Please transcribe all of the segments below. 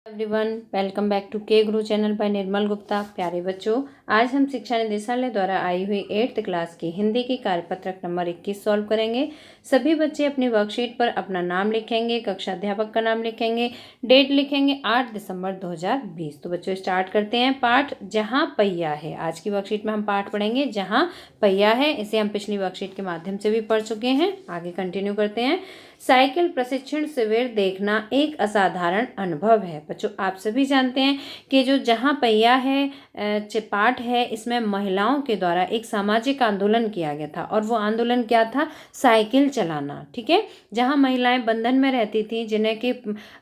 Everyone, welcome back to के गुरु channel bye निर्मल गुप्ता। प्यारे बच्चों, आज हम शिक्षा निदेशालय द्वारा आई हुई 8th क्लास की हिंदी की कार्यपत्रक नंबर 21 सॉल्व करेंगे। सभी बच्चे अपनी वर्कशीट पर अपना नाम लिखेंगे, कक्षा अध्यापक का नाम लिखेंगे, डेट लिखेंगे 8 दिसंबर 2020। तो बच्चों स्टार्ट करते हैं। पाठ जहाँ पहिया है। आज की वर्कशीट में हम पाठ पढ़ेंगे जहाँ पहिया है। इसे हम पिछली वर्कशीट के माध्यम से भी पढ़ चुके हैं। आगे कंटिन्यू करते हैं। साइकिल प्रशिक्षण शिविर देखना एक असाधारण अनुभव है। बच्चों आप सभी जानते हैं कि जो जहाँ पहिया है पाठ है, इसमें महिलाओं के द्वारा एक सामाजिक आंदोलन किया गया था। और वो आंदोलन क्या था? साइकिल चलाना। ठीक है, जहाँ महिलाएं बंधन में रहती थी, जिन्हें कि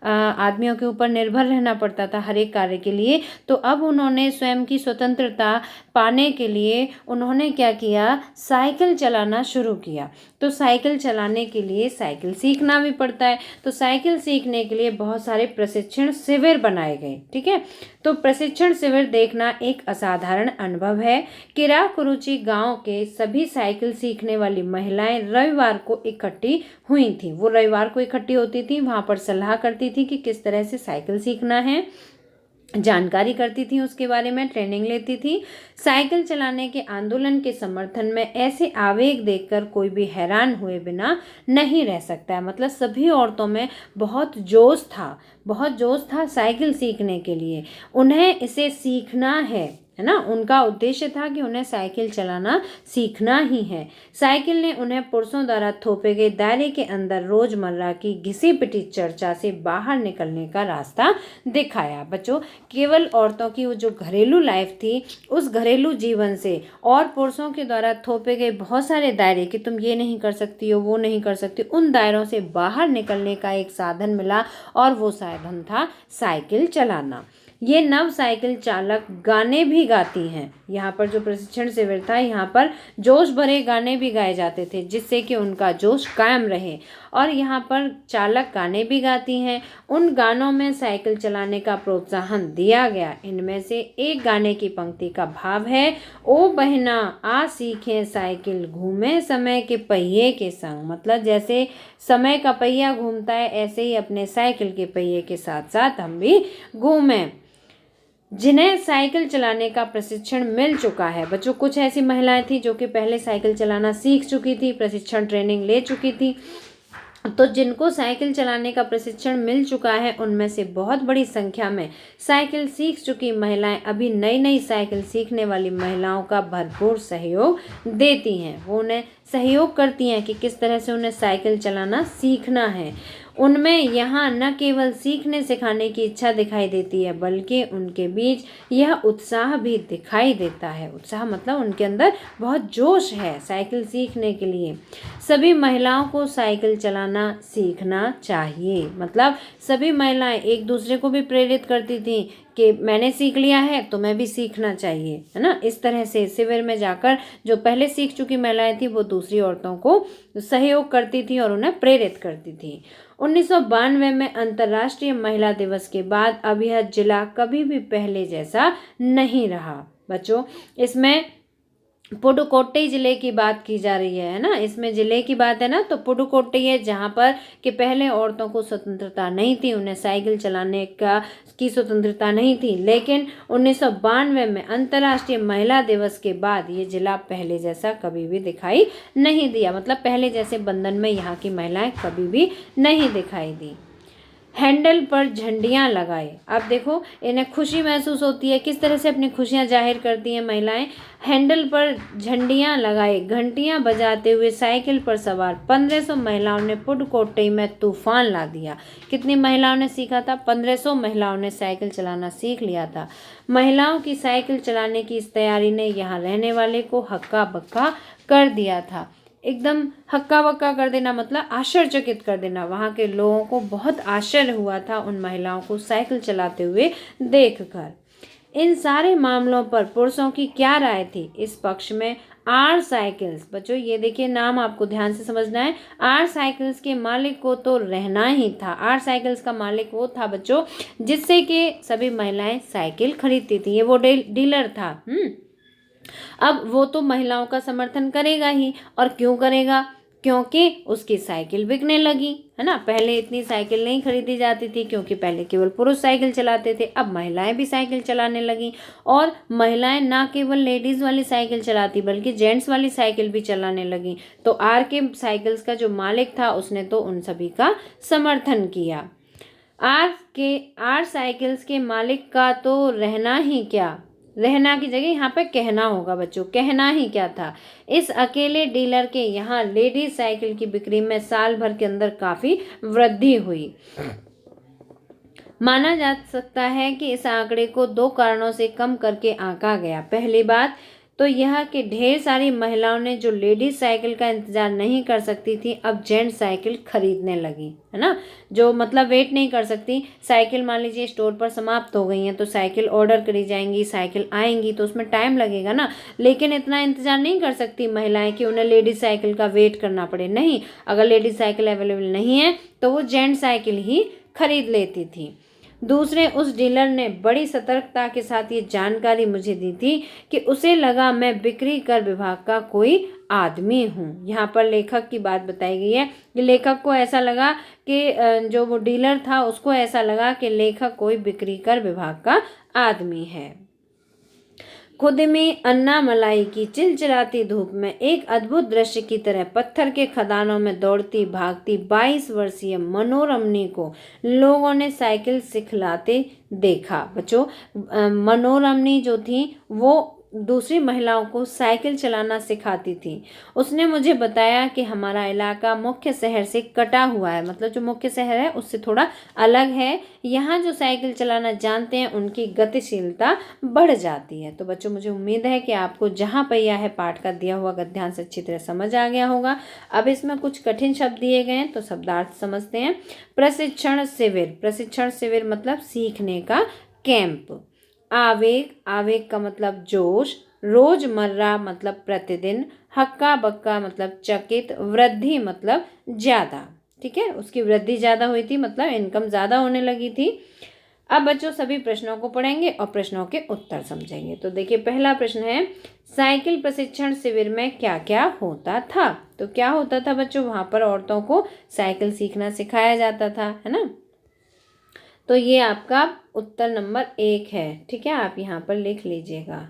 आदमियों के ऊपर निर्भर रहना पड़ता था हर एक कार्य के लिए। तो अब उन्होंने स्वयं की स्वतंत्रता पाने के लिए उन्होंने क्या किया? साइकिल चलाना शुरू किया। तो साइकिल चलाने के लिए साइकिल सीखना भी पड़ता है। तो साइकिल सीखने के लिए बहुत सारे प्रशिक्षण शिविर बनाए गए। ठीक है, तो प्रशिक्षण शिविर देखना एक असाधारण अनुभव है। किराकुरुचि गांव के सभी साइकिल सीखने वाली महिलाएं रविवार को इकट्ठी हुई थी। वो रविवार को इकट्ठी होती थी, वहां पर सलाह करती थी कि किस तरह से साइकिल सीखना है, जानकारी करती थी, उसके बारे में ट्रेनिंग लेती थी। साइकिल चलाने के आंदोलन के समर्थन में ऐसे आवेग देखकर कोई भी हैरान हुए बिना नहीं रह सकता है। मतलब सभी औरतों में बहुत जोश था साइकिल सीखने के लिए। उन्हें इसे सीखना है ना। उनका उद्देश्य था कि उन्हें साइकिल चलाना सीखना ही है। साइकिल ने उन्हें पुरुषों द्वारा थोपे गए दायरे के अंदर रोजमर्रा की घिसी पिटी चर्चा से बाहर निकलने का रास्ता दिखाया। बच्चों, केवल औरतों की वो जो घरेलू लाइफ थी, उस घरेलू जीवन से और पुरुषों के द्वारा थोपे गए बहुत सारे दायरे कि तुम ये नहीं कर सकती हो, वो नहीं कर सकती, उन दायरों से बाहर निकलने का एक साधन मिला। और वो साधन था साइकिल चलाना। ये नव साइकिल चालक गाने भी गाती हैं। यहाँ पर जो प्रशिक्षण शिविर था, यहाँ पर जोश भरे गाने भी गाए जाते थे, जिससे कि उनका जोश कायम रहे। और यहाँ पर चालक गाने भी गाती हैं। उन गानों में साइकिल चलाने का प्रोत्साहन दिया गया। इनमें से एक गाने की पंक्ति का भाव है, ओ बहना आ सीखें साइकिल, घूमे समय के पहिए के संग। मतलब जैसे समय का पहिया घूमता है, ऐसे ही अपने साइकिल के पहिए के साथ साथ हम भी घूमें। जिन्हें साइकिल चलाने का प्रशिक्षण मिल चुका है। बच्चों, कुछ ऐसी महिलाएं थी जो कि पहले साइकिल चलाना सीख चुकी थी, प्रशिक्षण ट्रेनिंग ले चुकी थी। तो जिनको साइकिल चलाने का प्रशिक्षण मिल चुका है, उनमें से बहुत बड़ी संख्या में साइकिल सीख चुकी महिलाएं अभी नई नई साइकिल सीखने वाली महिलाओं का भरपूर सहयोग देती हैं। वो उन्हें सहयोग करती हैं कि किस तरह से उन्हें साइकिल चलाना सीखना है। उनमें यहाँ न केवल सीखने सिखाने की इच्छा दिखाई देती है, बल्कि उनके बीच यह उत्साह भी दिखाई देता है। उत्साह मतलब उनके अंदर बहुत जोश है साइकिल सीखने के लिए। सभी महिलाओं को साइकिल चलाना सीखना चाहिए। मतलब सभी महिलाएं एक दूसरे को भी प्रेरित करती थी कि मैंने सीख लिया है तो मैं भी सीखना चाहिए, है ना। इस तरह से शिविर में जाकर जो पहले सीख चुकी महिलाएं थी, वो दूसरी औरतों को सहयोग करती थी और उन्हें प्रेरित करती थी। 1992 में अंतर्राष्ट्रीय महिला दिवस के बाद अब यह जिला कभी भी पहले जैसा नहीं रहा। बच्चों, इसमें पुडुकोट्टई जिले की बात की जा रही है ना। इसमें जिले की बात है ना, तो पुडुकोट्टई है, जहाँ पर कि पहले औरतों को स्वतंत्रता नहीं थी, उन्हें साइकिल चलाने की स्वतंत्रता नहीं थी। लेकिन 1992 में अंतर्राष्ट्रीय महिला दिवस के बाद ये जिला पहले जैसा कभी भी दिखाई नहीं दिया। मतलब पहले जैसे बंधन में यहाँ की महिलाएं कभी भी नहीं दिखाई दी। हैंडल पर झंडियां लगाए। अब देखो, इन्हें खुशी महसूस होती है। किस तरह से अपनी खुशियां जाहिर करती हैं महिलाएं? हैंडल पर झंडियां लगाए, घंटियां बजाते हुए साइकिल पर सवार 1500 महिलाओं ने पुडुकोट्टई में तूफान ला दिया। कितनी महिलाओं ने सीखा था? 1500 महिलाओं ने साइकिल चलाना सीख लिया था। महिलाओं की साइकिल चलाने की इस तैयारी ने यहाँ रहने वाले को हक्का बक्का कर दिया था। एकदम हक्का बक्का कर देना मतलब आश्चर्यचकित कर देना। वहाँ के लोगों को बहुत आश्चर्य हुआ था उन महिलाओं को साइकिल चलाते हुए देखकर। इन सारे मामलों पर पुरुषों की क्या राय थी? इस पक्ष में आर साइकिल्स। बच्चों ये देखिए, नाम आपको ध्यान से समझना है। आर साइकिल्स के मालिक को तो रहना ही था। आर साइकिल्स का मालिक वो था बच्चों, जिससे कि सभी महिलाएं साइकिल खरीदती थी। ये वो डीलर था। अब वो तो महिलाओं का समर्थन करेगा ही। और क्यों करेगा? क्योंकि उसकी साइकिल बिकने लगी, है ना। पहले इतनी साइकिल नहीं खरीदी जाती थी क्योंकि पहले केवल पुरुष साइकिल चलाते थे, अब महिलाएं भी साइकिल चलाने लगी और महिलाएं ना केवल लेडीज़ वाली साइकिल चलाती बल्कि जेंट्स वाली साइकिल भी चलाने लगी। तो आर के साइकिल्स का जो मालिक था उसने तो उन सभी का समर्थन किया। आर साइकिल्स के मालिक का तो रहना ही क्या, रहना की जगह यहाँ पे कहना होगा बच्चों, कहना ही क्या था। इस अकेले डीलर के यहाँ लेडीज साइकिल की बिक्री में साल भर के अंदर काफी वृद्धि हुई। माना जा सकता है कि इस आंकड़े को 2 कारणों से कम करके आंका गया। पहली बात तो यह कि ढेर सारी महिलाओं ने जो लेडीज साइकिल का इंतजार नहीं कर सकती थी अब जेंट्स साइकिल खरीदने लगी, है ना। जो मतलब वेट नहीं कर सकती, साइकिल मान लीजिए स्टोर पर समाप्त हो गई हैं तो साइकिल ऑर्डर करी जाएंगी, साइकिल आएंगी तो उसमें टाइम लगेगा ना, लेकिन इतना इंतजार नहीं कर सकती महिलाएं कि उन्हें लेडीज साइकिल का वेट करना पड़े। नहीं, अगर लेडीज साइकिल अवेलेबल नहीं है तो वो जेंट्स साइकिल ही खरीद लेती थी। दूसरे, उस डीलर ने बड़ी सतर्कता के साथ ये जानकारी मुझे दी थी कि उसे लगा मैं बिक्री कर विभाग का कोई आदमी हूँ। यहाँ पर लेखक की बात बताई गई है कि लेखक को ऐसा लगा कि जो वो डीलर था उसको ऐसा लगा कि लेखक कोई बिक्री कर विभाग का आदमी है। खुद में अन्ना मलाई की चिलचिलाती धूप में एक अद्भुत दृश्य की तरह पत्थर के खदानों में दौड़ती भागती 22 वर्षीय मनोरमनी को लोगों ने साइकिल सिखलाते देखा। बच्चों, मनोरमनी जो थी वो दूसरी महिलाओं को साइकिल चलाना सिखाती थी। उसने मुझे बताया कि हमारा इलाका मुख्य शहर से कटा हुआ है, मतलब जो मुख्य शहर है उससे थोड़ा अलग है। यहाँ जो साइकिल चलाना जानते हैं उनकी गतिशीलता बढ़ जाती है। तो बच्चों, मुझे उम्मीद है कि आपको जहाँ पहिया है पाठ का दिया हुआ गद्यांश अच्छी तरह समझ आ गया होगा। अब इसमें कुछ कठिन शब्द दिए गए हैं तो शब्दार्थ समझते हैं। प्रशिक्षण शिविर, प्रशिक्षण शिविर मतलब सीखने का कैंप। आवेग, आवेग का मतलब जोश। रोजमर्रा मतलब प्रतिदिन। हक्का बक्का मतलब चकित। वृद्धि मतलब ज्यादा, ठीक है, उसकी वृद्धि ज्यादा हुई थी मतलब इनकम ज्यादा होने लगी थी। अब बच्चों सभी प्रश्नों को पढ़ेंगे और प्रश्नों के उत्तर समझेंगे। तो देखिए पहला प्रश्न है, साइकिल प्रशिक्षण शिविर में क्या क्या होता था। तो क्या होता था बच्चों, वहां पर औरतों को साइकिल सीखना सिखाया जाता था, है ना। तो ये आपका उत्तर नंबर 1 है, ठीक है, आप यहाँ पर लिख लीजिएगा।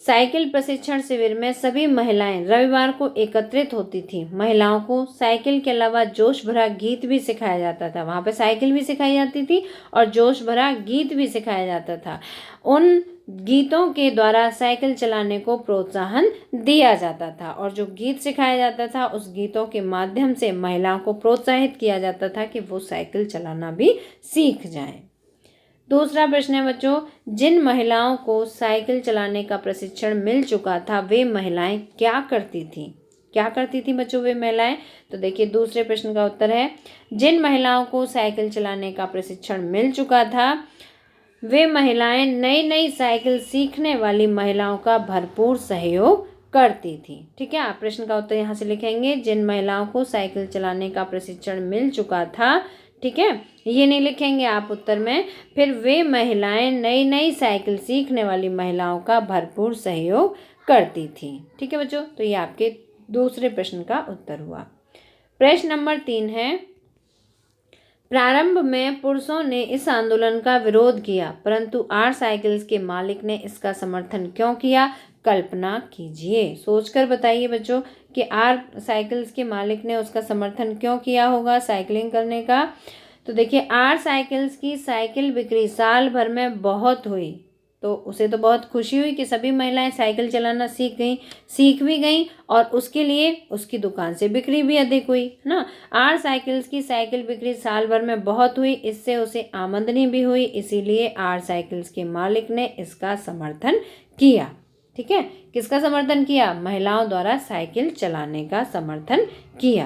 साइकिल प्रशिक्षण शिविर में सभी महिलाएं रविवार को एकत्रित होती थी। महिलाओं को साइकिल के अलावा जोश भरा गीत भी सिखाया जाता था। वहाँ पे साइकिल भी सिखाई जाती थी और जोश भरा गीत भी सिखाया जाता था। उन गीतों के द्वारा साइकिल चलाने को प्रोत्साहन दिया जाता था और जो गीत सिखाया जाता था उस गीतों के माध्यम से महिलाओं को प्रोत्साहित किया जाता था कि वो साइकिल चलाना भी सीख जाएं। दूसरा प्रश्न है बच्चों, जिन महिलाओं को साइकिल चलाने का प्रशिक्षण मिल चुका था वे महिलाएं क्या करती थीं। क्या करती थी बच्चों वे महिलाएं। तो देखिए दूसरे प्रश्न का उत्तर है, जिन महिलाओं को साइकिल चलाने का प्रशिक्षण मिल चुका था वे महिलाएं नई नई साइकिल सीखने वाली महिलाओं का भरपूर सहयोग करती थी। ठीक है, आप प्रश्न का उत्तर यहाँ से लिखेंगे, जिन महिलाओं को साइकिल चलाने का प्रशिक्षण मिल चुका था। ठीक है, ये नहीं लिखेंगे आप उत्तर में। फिर वे महिलाएं नई नई साइकिल सीखने वाली महिलाओं का भरपूर सहयोग करती थी। ठीक है बच्चों, तो ये आपके दूसरे प्रश्न का उत्तर हुआ। प्रश्न नंबर 3 है, प्रारंभ में पुरुषों ने इस आंदोलन का विरोध किया परंतु आर साइकिल्स के मालिक ने इसका समर्थन क्यों किया। कल्पना कीजिए, सोचकर बताइए बच्चों कि आर साइकिल्स के मालिक ने उसका समर्थन क्यों किया होगा साइकिलिंग करने का। तो देखिए आर साइकिल्स की साइकिल बिक्री साल भर में बहुत हुई, तो उसे तो बहुत खुशी हुई कि सभी महिलाएं साइकिल चलाना सीख भी गईं और उसके लिए उसकी दुकान से बिक्री भी अधिक हुई, है ना। आर साइकिल्स की साइकिल बिक्री साल भर में बहुत हुई, इससे उसे आमदनी भी हुई, इसीलिए आर साइकिल्स के मालिक ने इसका समर्थन किया। ठीक है, किसका समर्थन किया, महिलाओं द्वारा साइकिल चलाने का समर्थन किया।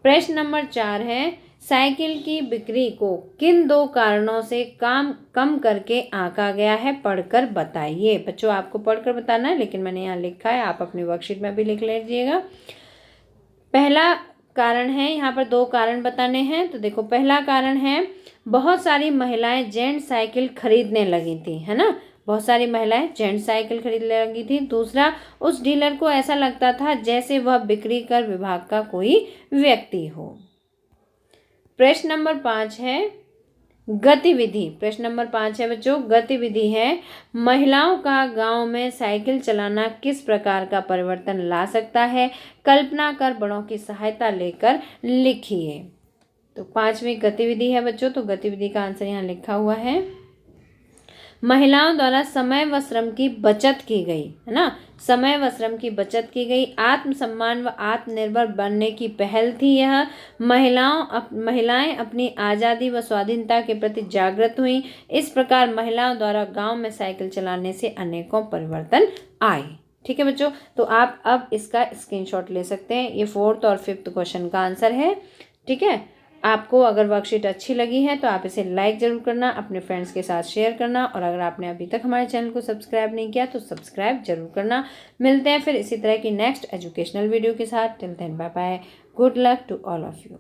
प्रश्न नंबर 4 है, साइकिल की बिक्री को किन 2 कारणों से कम करके आंका गया है, पढ़कर बताइए। बच्चों आपको पढ़कर बताना है, लेकिन मैंने यहाँ लिखा है, आप अपनी वर्कशीट में भी लिख लीजिएगा। पहला कारण है, यहाँ पर 2 कारण बताने हैं। तो देखो पहला कारण है, बहुत सारी महिलाएं जेंट्स साइकिल खरीदने लगी थी, है ना। बहुत सारी महिलाएं जेंट्स साइकिल खरीदने लगी थी। दूसरा, उस डीलर को ऐसा लगता था जैसे वह बिक्री कर विभाग का कोई व्यक्ति हो। प्रश्न नंबर 5 है गतिविधि। प्रश्न नंबर 5 है बच्चों गतिविधि है, महिलाओं का गांव में साइकिल चलाना किस प्रकार का परिवर्तन ला सकता है, कल्पना कर बड़ों की सहायता लेकर लिखिए। तो 5वीं गतिविधि है बच्चों, तो गतिविधि का आंसर यहाँ लिखा हुआ है, महिलाओं द्वारा समय व श्रम की बचत की गई, है ना, समय व श्रम की बचत की गई। आत्मसम्मान व आत्मनिर्भर बनने की पहल थी यह। महिलाएं अपनी आज़ादी व स्वाधीनता के प्रति जागृत हुई। इस प्रकार महिलाओं द्वारा गांव में साइकिल चलाने से अनेकों परिवर्तन आए। ठीक है बच्चों, तो आप अब इसका स्क्रीनशॉट ले सकते हैं। ये 4th और 5th क्वेश्चन का आंसर है। ठीक है, आपको अगर वर्कशीट अच्छी लगी है तो आप इसे लाइक ज़रूर करना, अपने फ्रेंड्स के साथ शेयर करना, और अगर आपने अभी तक हमारे चैनल को सब्सक्राइब नहीं किया तो सब्सक्राइब जरूर करना। मिलते हैं फिर इसी तरह की नेक्स्ट एजुकेशनल वीडियो के साथ। Till then bye bye, good luck to all of you.